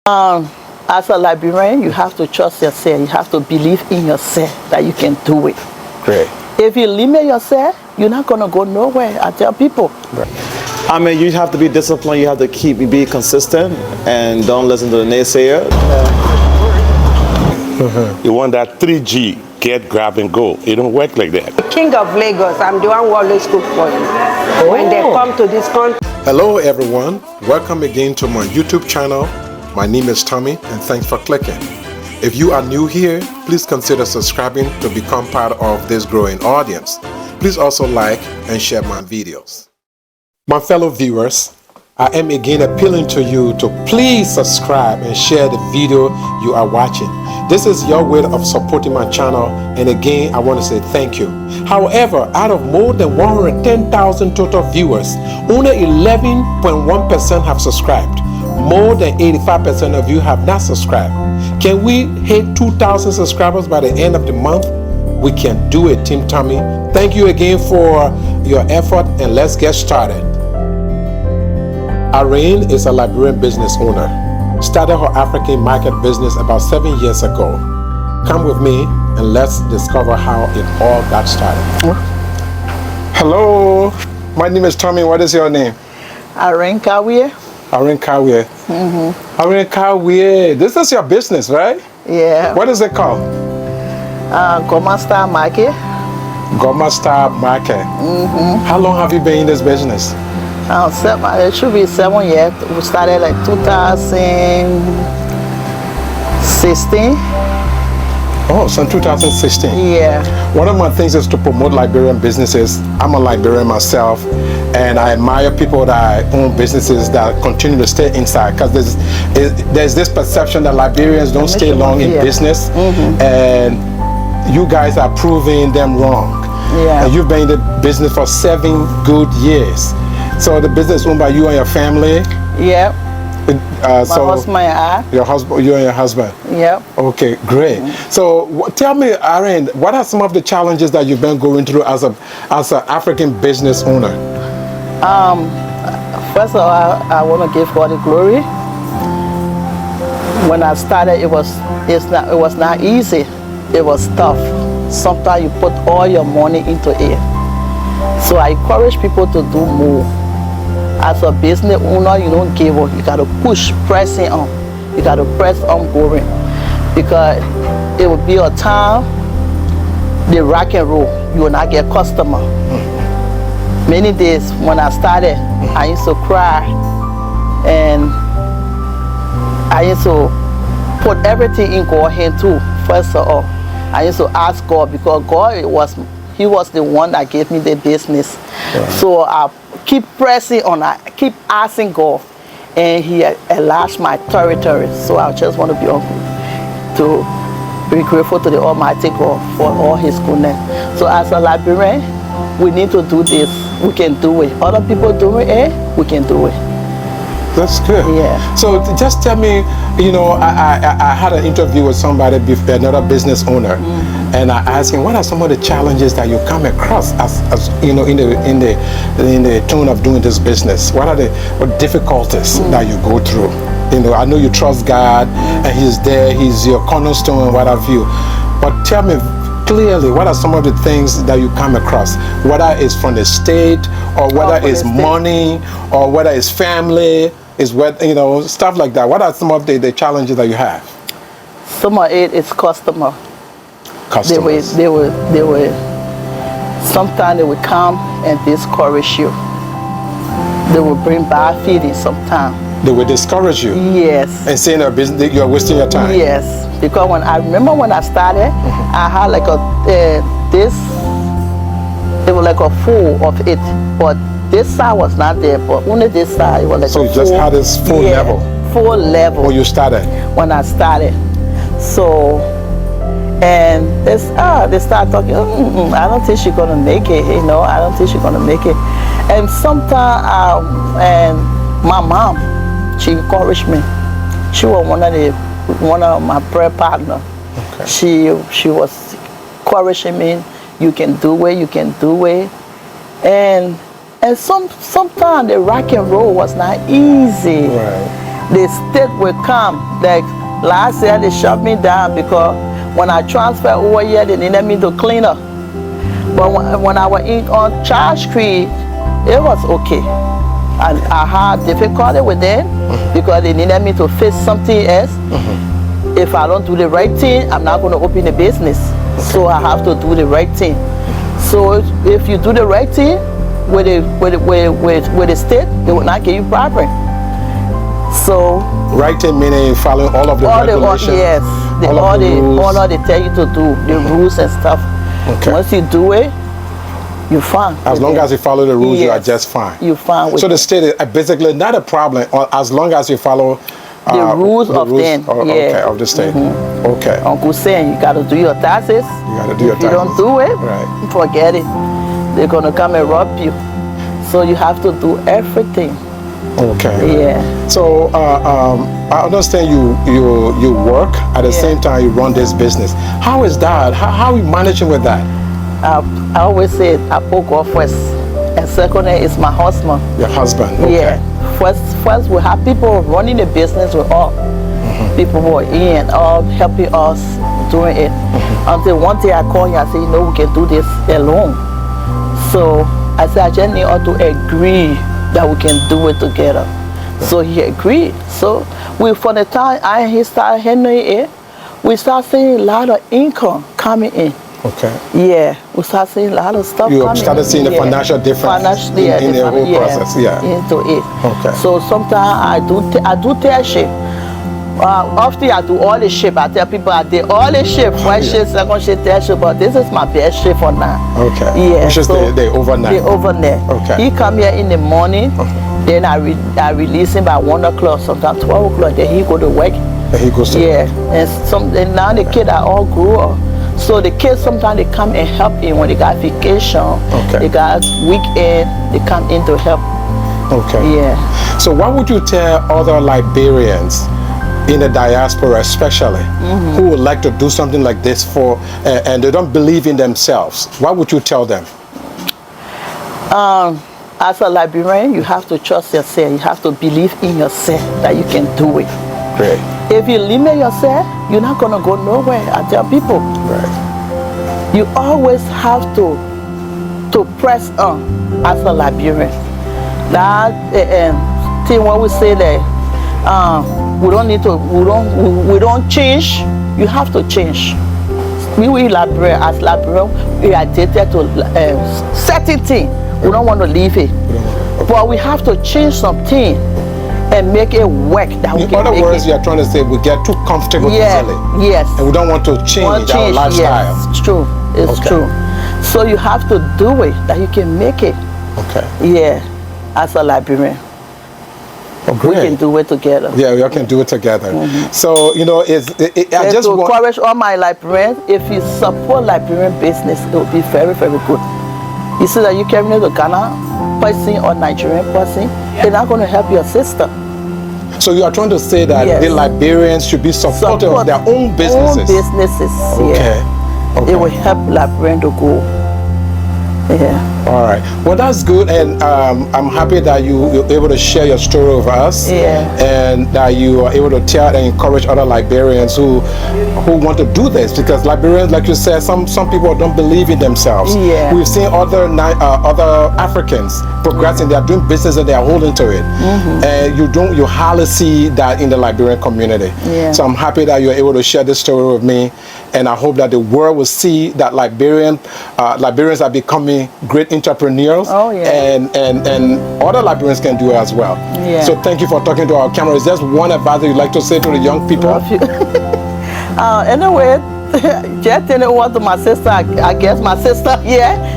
As a Liberian, you have to trust yourself. You have to believe in yourself that you can do it. Great. If you limit yourself, you're not going to go nowhere. I tell people. Right. I mean, you have to be disciplined. You have to be consistent and don't listen to the naysayer. You want that 3G, get, grab, and go. It don't work like that. King of Lagos, I'm the one who always cook for you. Oh. When they come to this country. Hello everyone, welcome again to my YouTube channel. My name is Tommy and thanks for clicking. If you are new here, please consider subscribing to become part of this growing audience. Please also like and share my videos. My fellow viewers, I am again appealing to you to please subscribe and share the video you are watching. This is your way of supporting my channel, and again I want to say thank you. However, out of more than 110,000 total viewers, only 11.1% have subscribed. More than 85% of you have not subscribed. Can we hit 2,000 subscribers by the end of the month? We can do it, Team Tommy. Thank you again for your effort, and let's get started. Irene is a Liberian business owner. Started her African market business about 7 years ago. Come with me and let's discover how it all got started. Hello, my name is Tommy. What is your name? Irene Kawie. Irene Kawie. Irene Kawie. This is your business, right? Yeah. What is it called? Goma Star Market. Goma Star Market. How long have you been in this business? It should be 7 years. We started like 2016. Oh, so in 2016. Yeah. One of my things is to promote Liberian businesses. I'm a Liberian myself, and I admire people that own businesses that continue to stay inside, because there's this perception that Liberians don't stay long in business, and you guys are proving them wrong. Yeah. And you've been in the business for 7 good years. So the business is owned by you and your family? Yeah. My so husband and I. Your husband, you and your husband? Yeah. Okay, great. So tell me, Irene, what are some of the challenges that you've been going through as an African business owner? First of all, I want to give God the glory. When I started, it was not easy. It was tough. Sometimes you put all your money into it. So I encourage people to do more. As a business owner, you don't give up. You got to push, pressing on. You got to press on going. Because it will be a time, the rock and roll, you will not get customer. Many days when I started, I used to cry. And I used to put everything in God's hand too, first of all. I used to ask God, because God He was the one that gave me the business. Right. So I keep pressing on, I keep asking God, and He enlarged my territory. So I just want to be grateful to the Almighty God for all His goodness. So as a Liberian, we need to do this. We can do it. Other people doing it, we can do it. That's good. Yeah. So just tell me, you know, I had an interview with somebody, another business owner, and I asked him, what are some of the challenges that you come across as you know, in the tone of doing this business? What are the difficulties that you go through? You know, I know you trust God, and He's there. He's your cornerstone, what have you. But tell me clearly, what are some of the things that you come across? Whether it's from the state, or whether it's money, or whether it's family. Is what, you know, stuff like that. What are some of the challenges that you have? Some of it is customer. Customers. They will sometimes they will come and discourage you. They will bring bad feelings sometimes. They will discourage you? Yes. And saying that you're wasting your time? Yes. Because I remember when I started, I had like it was like a full of it, but this side was not there, but only this side, it was like so you just had this full level? Full level. When you started? When I started. So, and they start talking, I don't think she's gonna make it, you know, I don't think she's gonna make it. And sometimes, and my mom, she encouraged me. She was one of my prayer partners. Okay. She was encouraging me, you can do it, you can do it. And sometimes the rock and roll was not easy. Right. the state will come. Like last year, they shut me down because when I transferred over here, they needed me to clean up. But when I was on Charge Creek, it was okay. And I had difficulty with them because they needed me to fix something else. If I don't do the right thing, I'm not going to open a business. So I have to do the right thing. So if you do the right thing with the state, they will not give you property. So right thing meaning following all of the regulations. Yes, all they tell you to do, the rules and stuff. Okay. Once you do it, you're fine. As long as you follow the rules, you are just fine. You're fine with so the state is basically not a problem as long as you follow the rules of them. Okay, of the state. Okay. Uncle saying you got to do your taxes. You got to do your taxes. If you don't do it, right, forget it. They're going to come and rob you. So you have to do everything. Okay. Yeah. So I understand you work at the same time you run this business. How is that? How are you managing with that? I always say I put God first, and second is my husband. Your husband. Okay. Yeah. First we have people running the business with all. People who are in all helping us doing it. Until one day I call you and say, we can do this alone. So I said I just need us to agree that we can do it together. So he agreed. So from the time he started handling it, we start seeing a lot of income coming in. Okay. Yeah, we start seeing a lot of stuff coming in. You started seeing the financial difference in the whole process. Yeah. Into it. Okay. So sometimes I do tear ship. Often I do all the ship. I tell people I did all the ship. First ship, second ship, third ship. But this is my best ship for now. Okay. Yeah. Which is the overnight. The overnight. Okay. He come here in the morning. Then I release him by 1 o'clock, sometimes 12 o'clock. Then he go to work. And he goes to work. And now the kids are all grew up. So the kids sometimes they come and help in when they got vacation. Okay. They got weekend. They come in to help. Okay. Yeah. So what would you tell other Liberians in the diaspora especially who would like to do something like this for and they don't believe in themselves? What would you tell them? As a Liberian, you have to trust yourself. You have to believe in yourself that you can do it. Great. If you limit yourself, you're not going to go nowhere. I tell people. Right. You always have to press on as a Liberian. That thing what we say that we don't change. You have to change. We Liberian, as Liberian, we are addicted to certain things. We don't want to leave it. But we have to change something and make it work that we can make it. In other words, you are trying to say we get too comfortable easily. Yes. And we don't want to change our lifestyle. Yes, it's true. It's true. So you have to do it that you can make it. Okay. Yeah, as a Liberian. Oh, great. We can do it together. Yeah, we can do it together. So, I just want to encourage all my Liberians, if you support Liberian business, it will be very, very good. You see that you carrying it to Ghana person or Nigerian person, they're not going to help your sister. So you are trying to say that the Liberians should be supportive of their own businesses? Okay. It will help Liberian to go. Yeah. All right. Well, that's good, and I'm happy that you're able to share your story with us. Yeah. And that you are able to tell and encourage other Liberians who want to do this, because Liberians, like you said, some people don't believe in themselves. Yeah. We've seen other Africans progressing. They are doing business and they are holding to it. And you hardly see that in the Liberian community. Yeah. So I'm happy that you're able to share this story with me, and I hope that the world will see that Liberians are becoming great entrepreneurs. Oh, yeah. And other Liberians can do it as well. Yeah. So thank you for talking to our camera. Is there one advice that you'd like to say to the young people? Anyway, just tell it over to my sister. I guess my sister,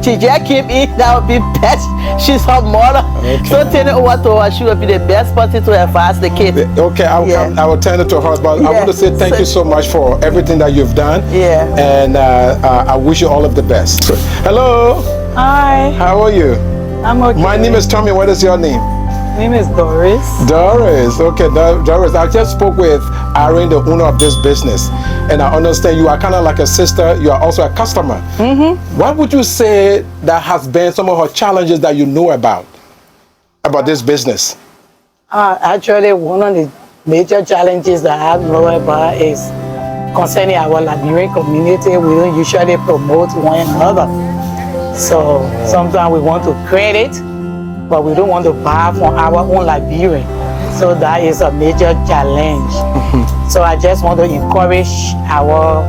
she just came in. That would be best. She's her mother. Okay. So tell it over to her. She will be the best person to advise the kids. Okay, I will turn it to her. But I want to say thank you so much for everything that you've done. Yeah. And I wish you all of the best. Hello. Hi. How are you? I'm okay. My name is Tommy. What is your name? My name is Doris. Doris. Okay, Doris. I just spoke with Irene, the owner of this business, and I understand you are kind of like a sister. You are also a customer. What would you say that has been some of her challenges that you know about this business? Actually, one of the major challenges that I know about is concerning our Liberian community. We don't usually promote one another. So sometimes we want to credit, but we don't want to buy from our own Liberian. So that is a major challenge. So I just want to encourage our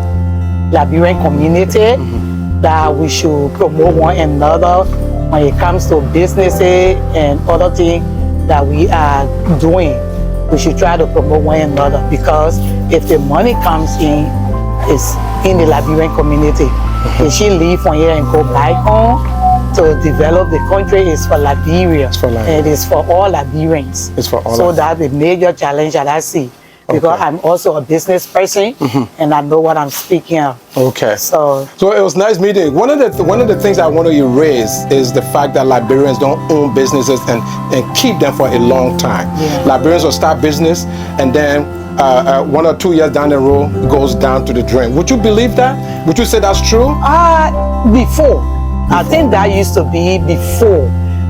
Liberian community that we should promote one another when it comes to businesses and other things that we are doing. We should try to promote one another, because if the money comes in, it's in the Liberian community. If she leave from here and go back home to develop the country, is for Liberia. It's for Liberia. And it is for all Liberians. It's for all. So that's the major challenge that I see. Because Okay. I'm also a business person, and I know what I'm speaking of. Okay. So So it was nice meeting. One of the things I want to erase is the fact that Liberians don't own businesses and keep them for a long time. Yeah. Liberians will start business, and then 1 or 2 years down the road, it goes down to the drain. Would you believe that? Would you say that's true? before, I think that used to be before.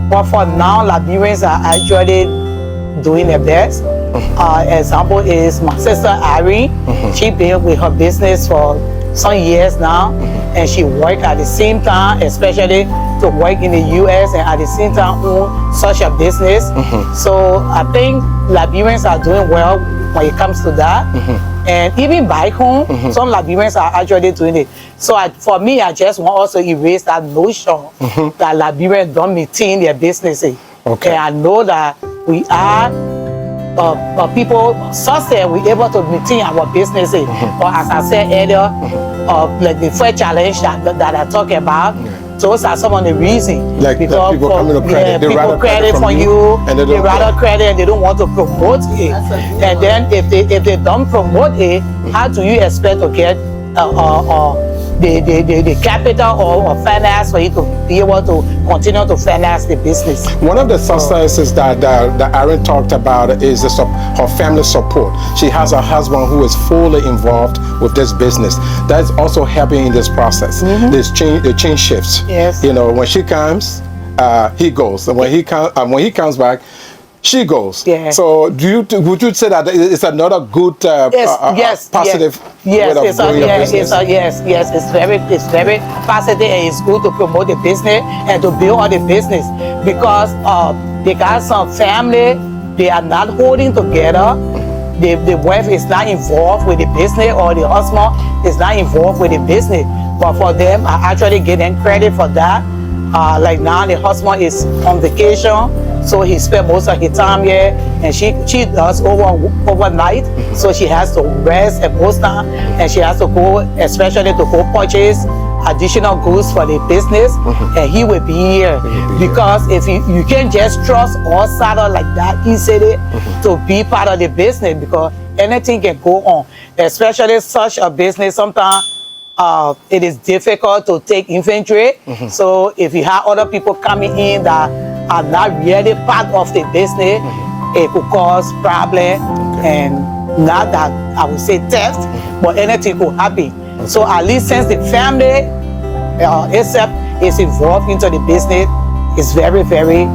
But for now, Liberians are actually doing their best. Example is my sister Irene. She been with her business for some years now, and she work at the same time, especially to work in the US and at the same time own such a business. So I think Liberians are doing well when it comes to that. And even back home, some Liberians are actually doing it. So for me, I just want also erase that notion that Liberians don't maintain their businesses. Okay. And I know that we are people, success, we're able to maintain our businesses. But as I said earlier, like the first challenge that I talk about, those are some of the reasons. Like because people coming to credit, they people rather credit from you, and they they don't rather credit and they don't want to promote it. And then if they don't promote it, how do you expect to get the capital or finance for you to be able to continue to finance the business? One of the successes that Aaron talked about is her family support. She has a husband who is fully involved with this business. That's also helping in this process. The change shifts. Yes. You know, when she comes, he goes, and when he comes back, she goes. Yeah. So would you say that it's another good positive way of growing your business? It's very positive, and it's good to promote the business and to build on the business, because they got some family, they are not holding together. The wife is not involved with the business, or the husband is not involved with the business. But for them, I actually getting credit for that. Like now, the husband is on vacation, so he spent most of his time here, and she does overnight, so she has to rest at most time, and she has to go, especially to go purchase additional goods for the business, and he will be here. Because if you can't just trust all sider like that easily to be part of the business, because anything can go on, especially such a business. Sometimes it is difficult to take inventory. So if you have other people coming in that are not really part of the business, it could cause problem, and not that I would say theft, but anything could happen. So at least since the family is involved into the business, it's very, very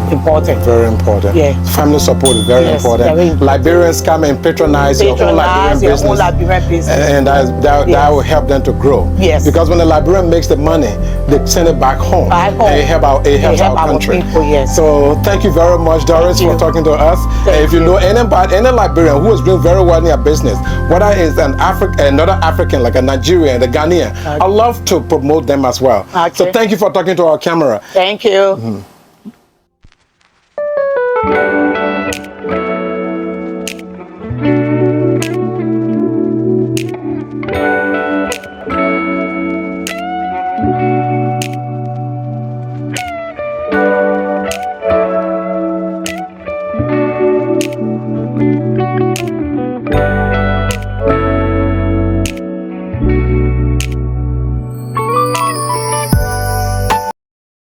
important. Very important. Yeah. Family support is very Yes, important. very important. Liberians come and patronize your own Liberian business. And that will help them to grow. Yes. Because when the Liberian makes the money, they send it back home. Back home. And it helps our country. People, yes. So thank you very much, Doris, for talking to us. And if you know any Liberian who is doing very well in their business, whether it's another African like a Nigerian, a Ghanaian, I love to promote them as well. Okay. So thank you for talking to our camera. Thank you.